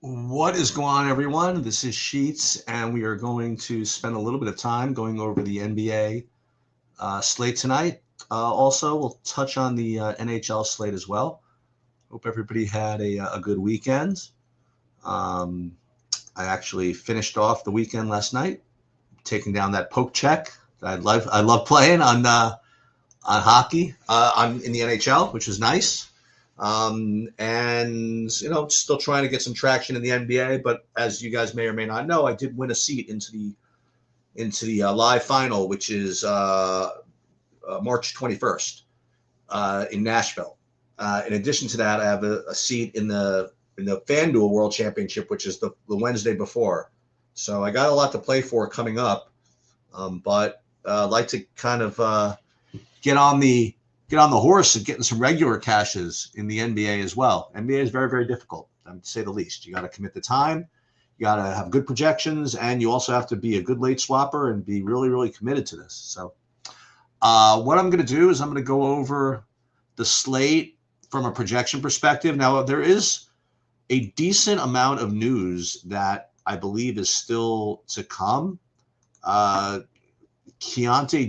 What is going on, everyone? This is Sheets, and we are going to spend a little bit of time going over the NBA slate tonight. Also, we'll touch on the NHL slate as well. Hope everybody had a good weekend. Um, I actually finished off the weekend last night, taking down that poke check that I love playing on hockey on in the NHL, which was nice. And still trying to get some traction in the NBA. But as you guys may or may not know, I did win a seat into the live final, which is March 21st in Nashville. In addition to that, I have a seat in the FanDuel World Championship, which is the Wednesday before. So I got a lot to play for coming up, but I'd like to kind of get on the get on the horse of getting some regular cashes in the NBA as well. NBA is very, very difficult, to say the least. You got to commit the time, you got to have good projections, and you also have to be a good late swapper and be really, really committed to this. So what I'm going to do is I'm going to go over the slate from a projection perspective. Now, there is a decent amount of news that I believe is still to come. Keontae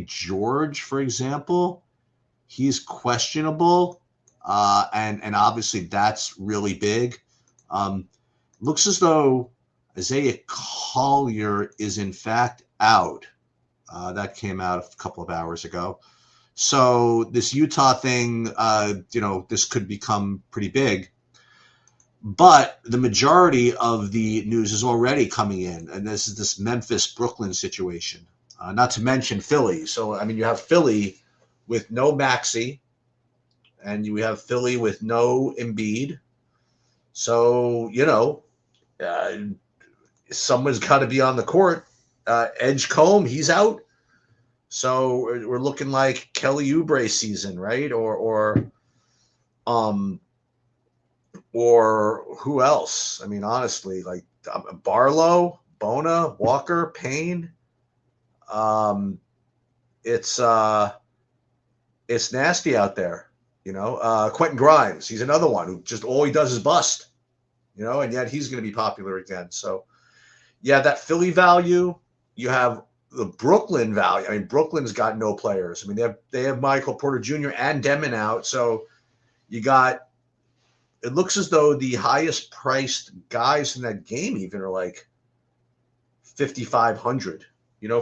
George, for example, he's questionable, and obviously that's really big. Looks as though Isaiah Collier is in fact out. That came out a couple of hours ago. So this Utah thing, this could become pretty big. But the majority of the news is already coming in, and this is this Memphis-Brooklyn situation. Not to mention Philly. So, I mean, you have Philly with no Maxey, and you have Philly with no Embiid. So, someone's got to be on the court. Edge Combe, he's out. So we're looking like Kelly Oubre season, right? Or who else? I mean, honestly, like Barlow, Bona, Walker, Payne. It's nasty out there, Quentin Grimes, he's another one who just all he does is bust, and yet he's going to be popular again. So, yeah, that Philly value, you have the Brooklyn value. I mean, Brooklyn's got no players. I mean, they have Michael Porter Jr. and Demon out. So you got, it looks as though the highest priced guys in that game even are like 5,500,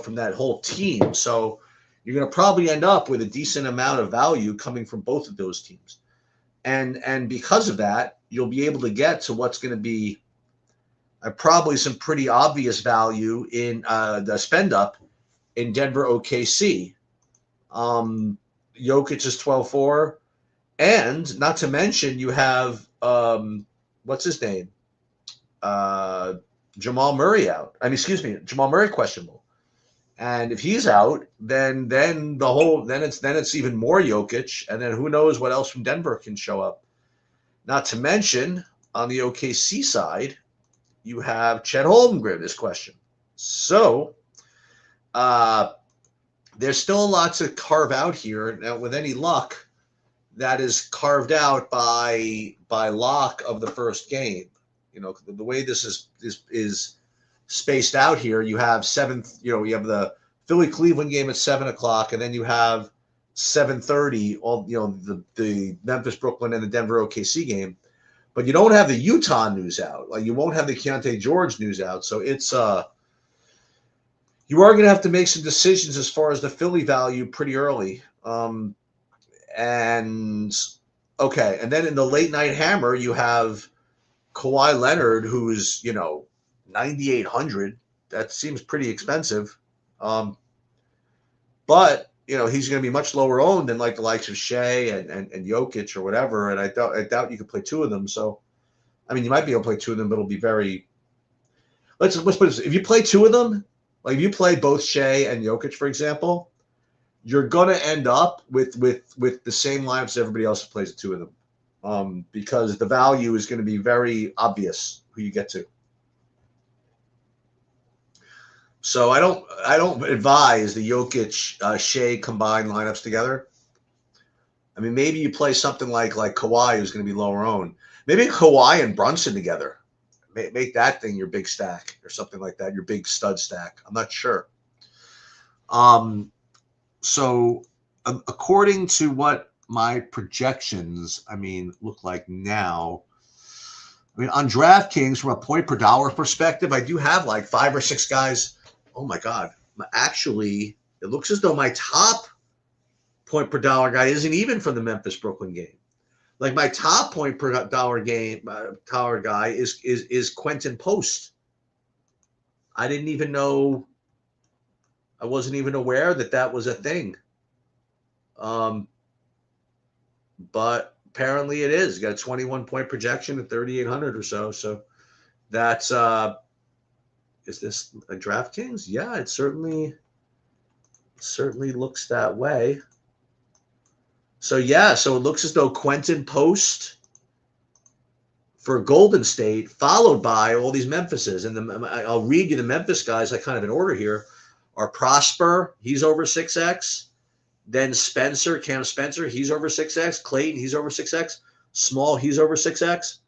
from that whole team. So you're going to probably end up with a decent amount of value coming from both of those teams. And because of that, you'll be able to get to what's going to be probably some pretty obvious value in the spend up in Denver OKC. Jokic is 12-4. And not to mention, you have, what's his name? Jamal Murray out. Jamal Murray questionable. And if he's out, then it's even more Jokic, and then who knows what else from Denver can show up. Not to mention, on the OKC side, you have Chet Holmgren is question. So there's still a lot to carve out here. Now, with any luck, that is carved out by lock of the first game. The way this is spaced out here, you have you have the Philly Cleveland game at 7:00, and then you have 7:30, all the Memphis Brooklyn and the Denver OKC game, but you don't have the Utah news out. Like, you won't have the Keontae George news out. So it's you are going to have to make some decisions as far as the Philly value pretty early. And then in the late night hammer, you have Kawhi Leonard, who's 9,800. That seems pretty expensive. But he's going to be much lower owned than like the likes of Shea and Jokic or whatever. And I doubt you could play two of them. So, I mean, you might be able to play two of them, but it'll be very. Let's put this. If you play two of them, like if you play both Shea and Jokic, for example, you're going to end up with the same lineups as everybody else who plays the two of them, because the value is going to be very obvious who you get to. So I don't advise the Jokic Shea combined lineups together. I mean, maybe you play something like Kawhi, who's going to be lower owned. Maybe Kawhi and Brunson together. Make that thing your big stack or something like that, your big stud stack. I'm not sure. So according to what my projections, look like now, on DraftKings, from a point per dollar perspective, I do have like 5 or 6 guys. Oh my God. Actually, it looks as though my top point per dollar guy isn't even from the Memphis Brooklyn game. Like my top point per dollar guy is Quentin Post. I didn't even know. I wasn't even aware that was a thing. But apparently it is. Got a 21-point projection at 3,800 or so. So that's is this a DraftKings? Yeah, it certainly looks that way. So yeah, so it looks as though Quentin Post for Golden State, followed by all these Memphises. And I'll read you the Memphis guys, like kind of in order here, are Prosper, he's over 6X. Then Spencer, Cam Spencer, he's over 6X. Clayton, he's over 6X. Small, he's over 6X.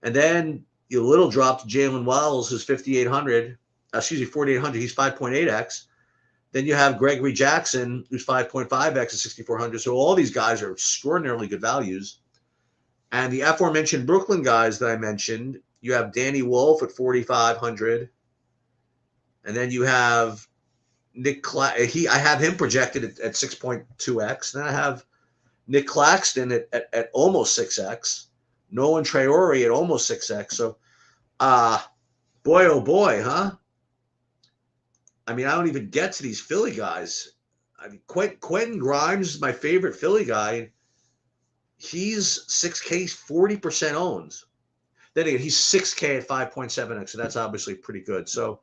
And then you little drop to Jalen Wells, who's 4,800. He's 5.8X. Then you have Gregory Jackson, who's 5.5X at 6,400. So all these guys are extraordinarily good values. And the aforementioned Brooklyn guys that I mentioned, you have Danny Wolf at 4,500. And then you have Nick I have him projected at 6.2X. Then I have Nick Claxton at almost 6X. Nolan Traore at almost 6X. So, boy, oh boy, huh? I don't even get to these Philly guys. Quentin Grimes is my favorite Philly guy. He's 6K, 40% owns. Then again, he's 6K at 5.7X, so that's obviously pretty good. So,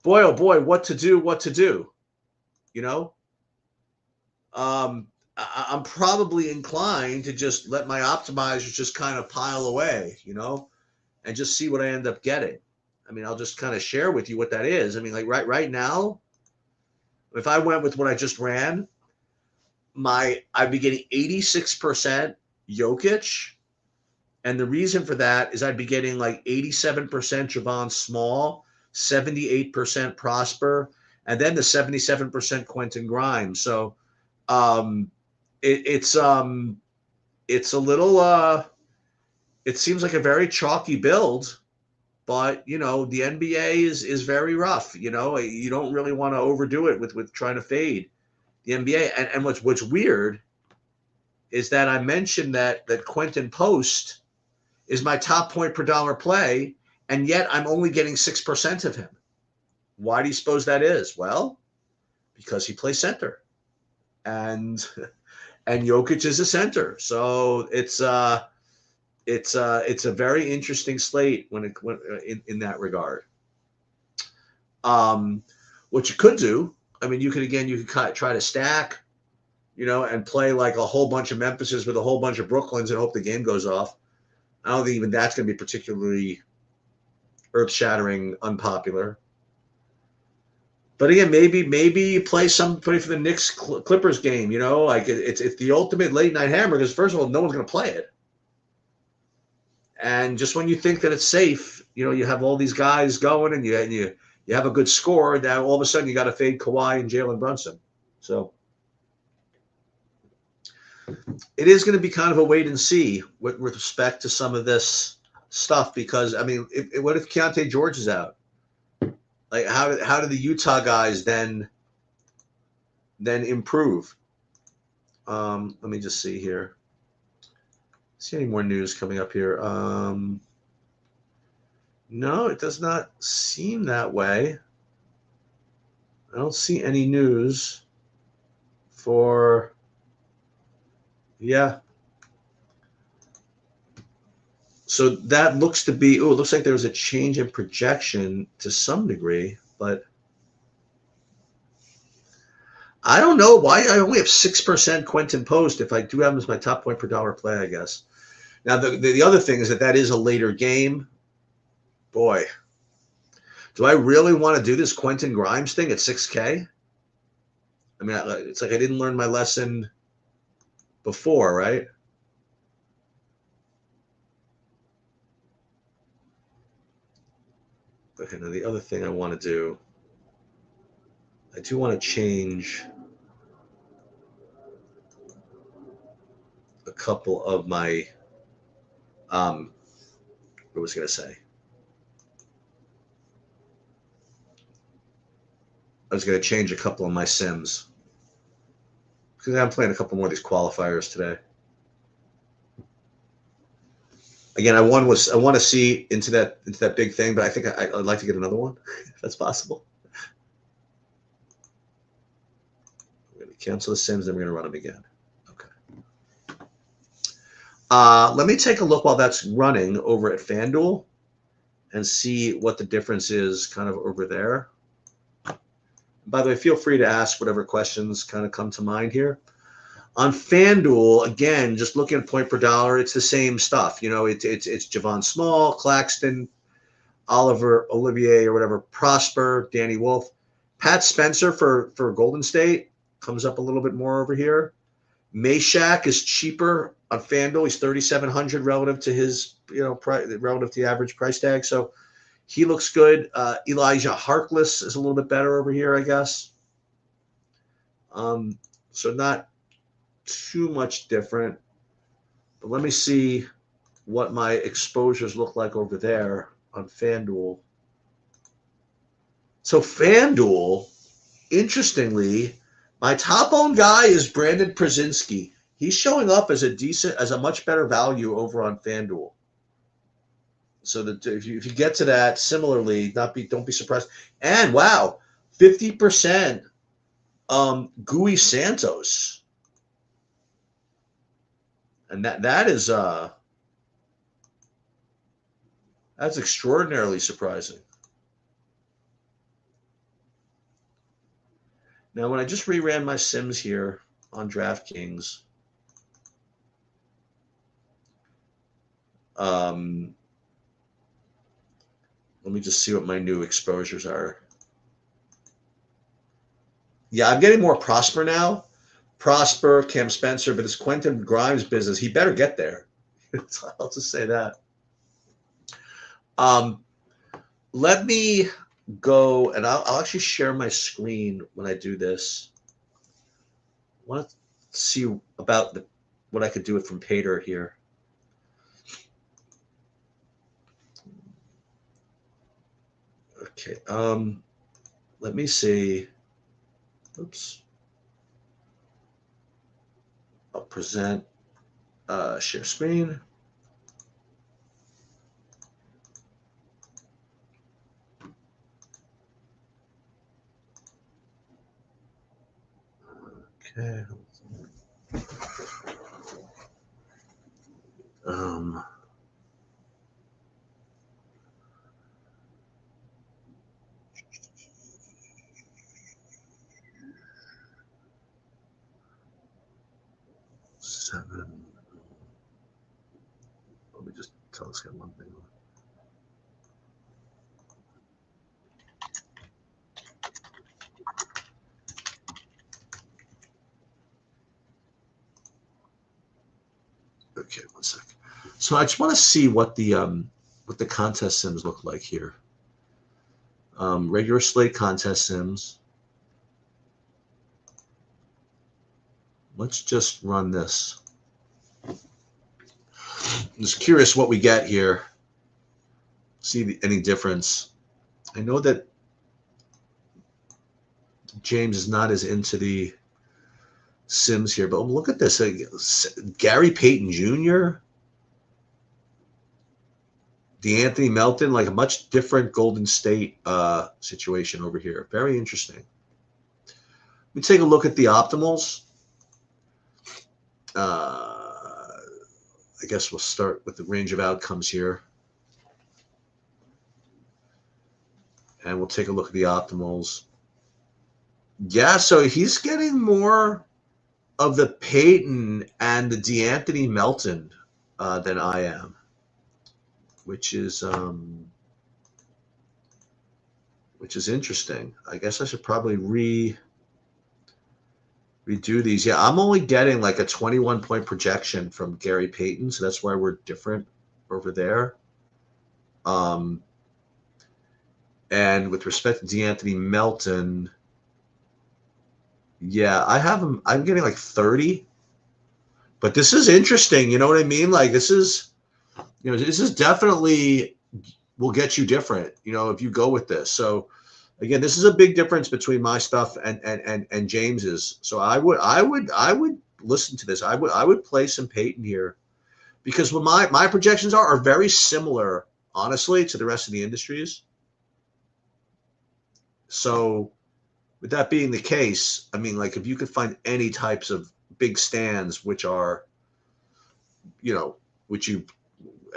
boy, oh boy, what to do, you know? I'm probably inclined to just let my optimizers just kind of pile away, and just see what I end up getting. I'll just kind of share with you what that is. Like right now, if I went with what I just ran, I'd be getting 86% Jokic. And the reason for that is I'd be getting like 87% Javon Small, 78% Prosper, and then the 77% Quentin Grimes. So it's a little it seems like a very chalky build, but the NBA is very rough. You don't really want to overdo it with trying to fade the NBA. And what's weird is that I mentioned that Quentin Post is my top point per dollar play, and yet I'm only getting 6% of him. Why do you suppose that is? Well, because he plays center, and Jokic is a center. So it's a very interesting slate when in that regard. What you could do, you could try to stack, and play like a whole bunch of Memphises with a whole bunch of Brooklyns and hope the game goes off. I don't think even that's going to be particularly earth-shattering unpopular. But again, maybe you play somebody for the Knicks Clippers game. Like it's the ultimate late night hammer because first of all, no one's going to play it, and just when you think that it's safe, you have all these guys going, and you have a good score. Now all of a sudden you got to fade Kawhi and Jalen Brunson. So it is going to be kind of a wait and see with respect to some of this stuff because what if Keontae George is out? Like how do the Utah guys then improve? Let me just see here. See any more news coming up here? No, it does not seem that way. I don't see any news for. Yeah. So that looks to be, it looks like there was a change in projection to some degree, but I don't know why I only have 6% Quentin Post if I do have him as my top point per dollar play, I guess. Now, the other thing is that is a later game. Boy, do I really want to do this Quentin Grimes thing at 6K? It's like I didn't learn my lesson before, right? Okay, now the other thing I want to do, I do want to change a couple of my, what was I going to say? I was going to change a couple of my sims because I'm playing a couple more of these qualifiers today. Again, I want to see into that big thing, but I think I'd like to get another one if that's possible. We're going to cancel the sims, then we're going to run them again. Okay. Let me take a look while that's running over at FanDuel and see what the difference is kind of over there. By the way, feel free to ask whatever questions kind of come to mind here. On FanDuel, again, just looking at point per dollar, it's the same stuff. You know, it's Javon Small, Claxton, Olivier, or whatever, Prosper, Danny Wolf. Pat Spencer for Golden State comes up a little bit more over here. Meshack is cheaper on FanDuel. He's 3,700 relative to his, relative to the average price tag. So he looks good. Elijah Harkless is a little bit better over here, I guess. So not too much different. But let me see what my exposures look like over there on FanDuel. So FanDuel, interestingly, my top owned guy is Brandon Przinski. He's showing up as a much better value over on FanDuel. So that if you get to that, similarly, don't be surprised. And wow, 50% Gui Santos. And that's extraordinarily surprising. Now, when I just reran my Sims here on DraftKings, let me just see what my new exposures are. Yeah, I'm getting more Prosper now. Prosper, Cam Spencer, but it's Quentin Grimes' business. He better get there. I'll just say that. Let me go, and I'll actually share my screen when I do this. I want to see about what I could do it from Pater here. Okay. Let me see. Oops. I'll present, share screen. Okay. 7. Let me just tell this guy one thing. Okay, one sec. So I just want to see what the contest sims look like here. Regular Slate contest sims. Let's just run this. I'm just curious what we get here. See any difference. I know that James is not as into the Sims here, but look at this. Gary Payton Jr., DeAnthony Melton, like a much different Golden State situation over here. Very interesting. Let me take a look at the optimals. I guess we'll start with the range of outcomes here. And we'll take a look at the optimals. Yeah, so he's getting more of the Peyton and the DeAnthony Melton than I am, which is interesting. I guess I should probably redo these. Yeah, I'm only getting like a 21-point projection from Gary Payton, so that's why we're different over there. And with respect to D'Anthony Melton, yeah, I have him. I'm getting like 30. But this is interesting. You know what I mean? Like this is, this is definitely will get you different. If you go with this. So again, this is a big difference between my stuff and James's. So I would listen to this. I would play some Peyton here because what my projections are very similar, honestly, to the rest of the industries. So with that being the case, I mean, like if you could find any types of big stands which are, which you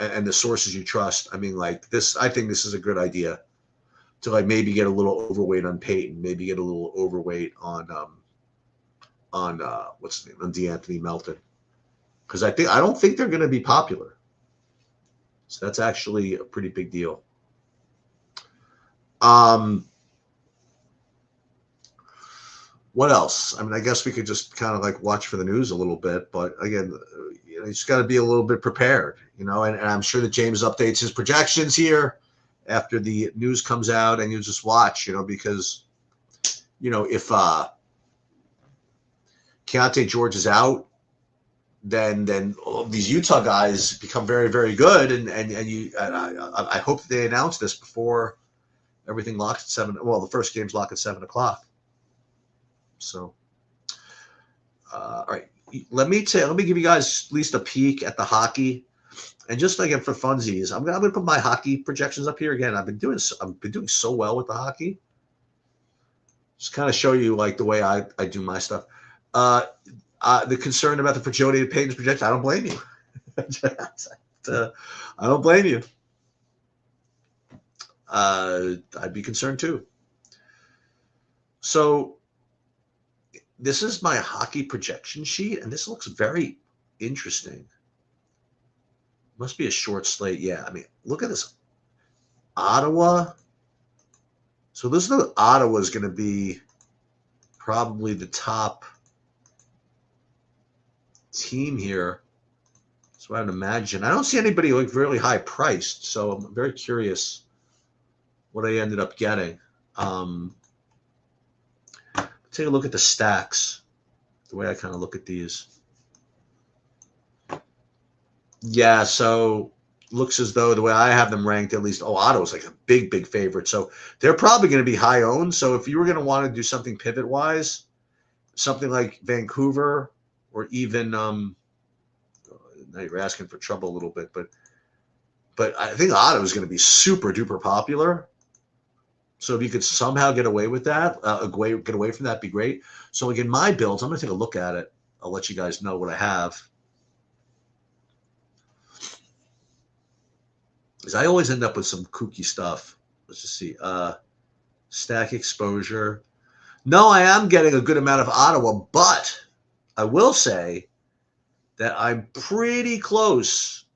and the sources you trust, I mean, like this, I think this is a good idea to like maybe get a little overweight on Peyton, maybe get a little overweight on what's his name, on D'Anthony Melton, because I don't think they're going to be popular. So that's actually a pretty big deal. What else? I mean, I guess we could just kind of like watch for the news a little bit, but again, you just got to be a little bit prepared, and I'm sure that James updates his projections here after the news comes out, and you just watch, because, if Keontae George is out, then all these Utah guys become very, very good, and I hope that they announce this before everything locks at 7. Well, the first game's locked at 7:00. So, all right, let me give you guys at least a peek at the hockey, and just again for funsies, I'm gonna put my hockey projections up here again. I've been doing so well with the hockey. Just kind of show you like the way I do my stuff. The concern about the fragility of Peyton's projection, I don't blame you. I don't blame you. I'd be concerned too. So this is my hockey projection sheet, and this looks very interesting. Must be a short slate. Yeah, I mean, look at this. Ottawa. So this is Ottawa is going to be probably the top team here. So I would imagine. I don't see anybody like really high priced, so I'm very curious what I ended up getting. Take a look at the stacks, the way I kind of look at these. Yeah, so looks as though the way I have them ranked, at least, Ottawa's like a big, big favorite. So they're probably going to be high owned. So if you were going to want to do something pivot wise, something like Vancouver, or even now you're asking for trouble a little bit, but I think Ottawa's going to be super duper popular. So if you could somehow get away with that, get away from that, be great. So again, my builds, I'm going to take a look at it. I'll let you guys know what I have. Because I always end up with some kooky stuff. Let's just see. Stack exposure. No, I am getting a good amount of Ottawa, but I will say that I'm pretty close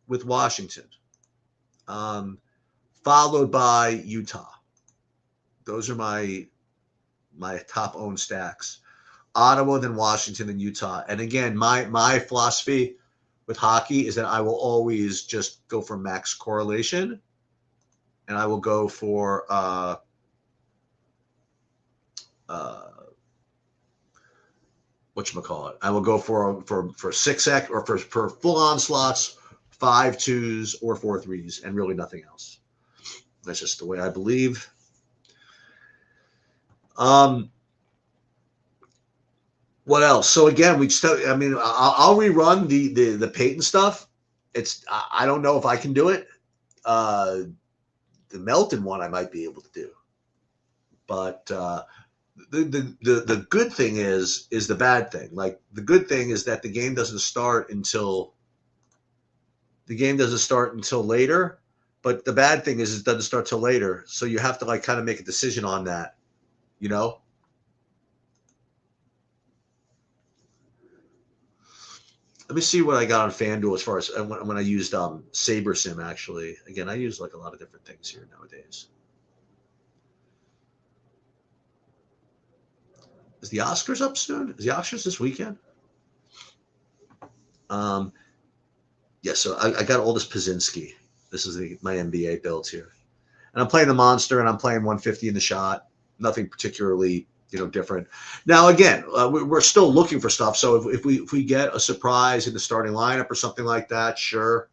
with Washington, followed by Utah. Those are my top owned stacks. Ottawa, then Washington, and Utah. And again, my philosophy with hockey is that I will always just go for max correlation, and I will go for whatchamacallit. I will go for 6x or for full on slots, 5 2s or 4 3s, and really nothing else. That's just the way I believe. What else? So again, I'll rerun the Peyton stuff. I don't know if I can do it. The Melton one I might be able to do, but the good thing is the bad thing. Like the good thing is that the game doesn't start until later, but the bad thing is it doesn't start till later. So you have to like kind of make a decision on that, Let me see what I got on FanDuel as far as when I used SaberSim, actually. Again, I use like a lot of different things here nowadays. Is the Oscars up soon? Is the Oscars this weekend? Yeah, so I got all this Pazinski. This is my NBA build here. And I'm playing the monster, and I'm playing 150 in the shot. Nothing particularly, different. Now, again, we're still looking for stuff. So if we get a surprise in the starting lineup or something like that, sure.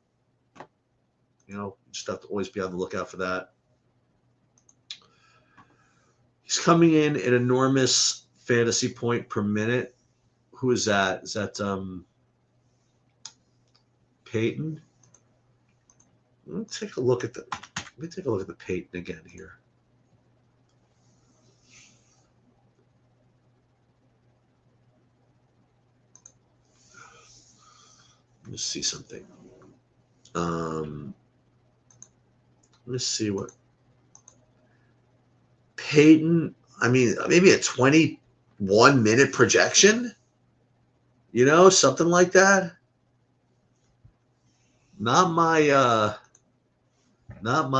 Just have to always be on the lookout for that. He's coming in an enormous fantasy point per minute. Who is that? Is that Peyton? Let me take a look at the Peyton again here. Let me see something. Let's see what Peyton. I mean, maybe a 21-minute projection. Something like that. Not my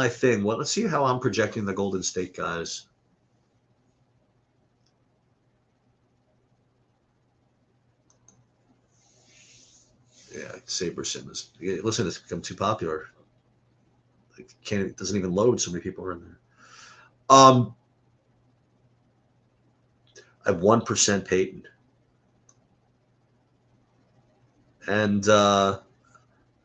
thing. Well, let's see how I'm projecting the Golden State guys. Yeah, Saberson is. Listen, it's become too popular. It doesn't even load. So many people are in there. I have 1% Peyton, and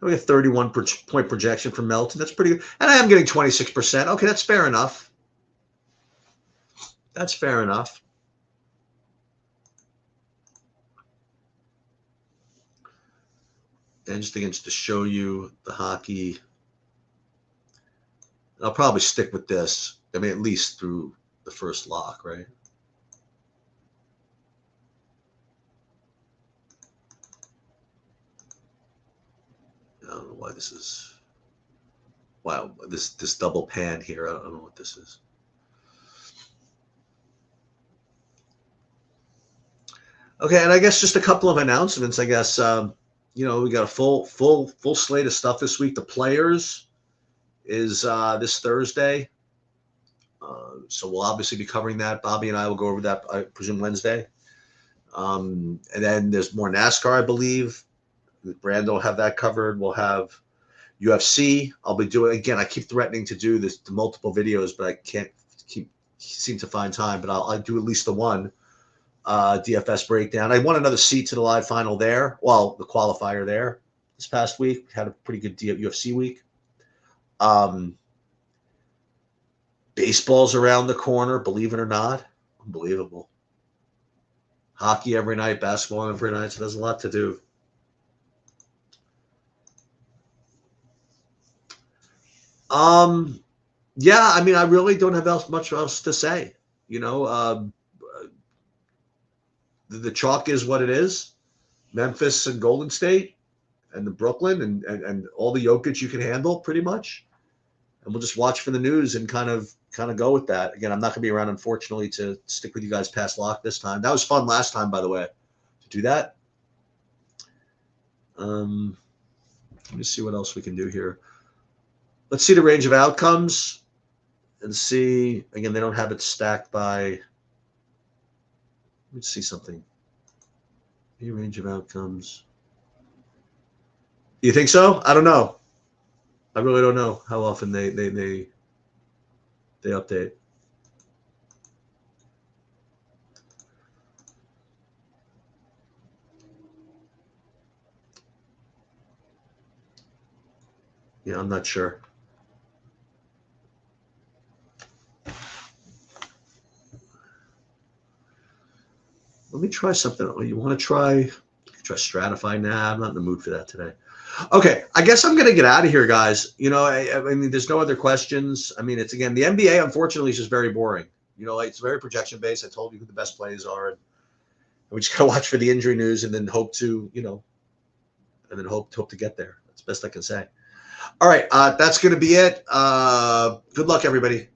we have 31-point projection for Melton. That's pretty good. And I am getting 26%. Okay, that's fair enough. That's fair enough. And just again, just to show you the hockey, I'll probably stick with this. I mean, at least through the first lock, right? I don't know why this is. Wow, this double pan here. I don't know what this is. Okay, and I guess just a couple of announcements. I guess we got a full slate of stuff this week. The Players is this Thursday, so we'll obviously be covering that. Bobby and I will go over that, I presume, Wednesday. And then there's more NASCAR, I believe. Brando will have that covered. We'll have UFC. I'll be doing, again, I keep threatening to do this, the multiple videos, but I can't seem to find time. But I'll do at least the one DFS breakdown. I won another seat to the live final there. Well, the qualifier there this past week. Had a pretty good UFC week. Baseball's around the corner, believe it or not. Unbelievable. Hockey every night, basketball every night. So there's a lot to do. Yeah, I mean, I really don't have much else to say. The chalk is what it is. Memphis and Golden State and the Brooklyn and all the Jokic you can handle pretty much. And we'll just watch for the news and kind of go with that. Again, I'm not going to be around, unfortunately, to stick with you guys past lock this time. That was fun last time, by the way, to do that. Let me see what else we can do here. Let's see the range of outcomes and see, again, they don't have it stacked by, let's see something. The range of outcomes. You think so? I don't know. I really don't know how often they update. Yeah, I'm not sure. Let me try something. You want to try Stratify? Nah, I'm not in the mood for that today. Okay, I guess I'm going to get out of here, guys. I mean, there's no other questions. I mean, it's, again, the NBA, unfortunately, is just very boring. It's very projection-based. I told you who the best plays are. And we just got to watch for the injury news and then hope to, hope to get there. That's the best I can say. All right, that's going to be it. Good luck, everybody.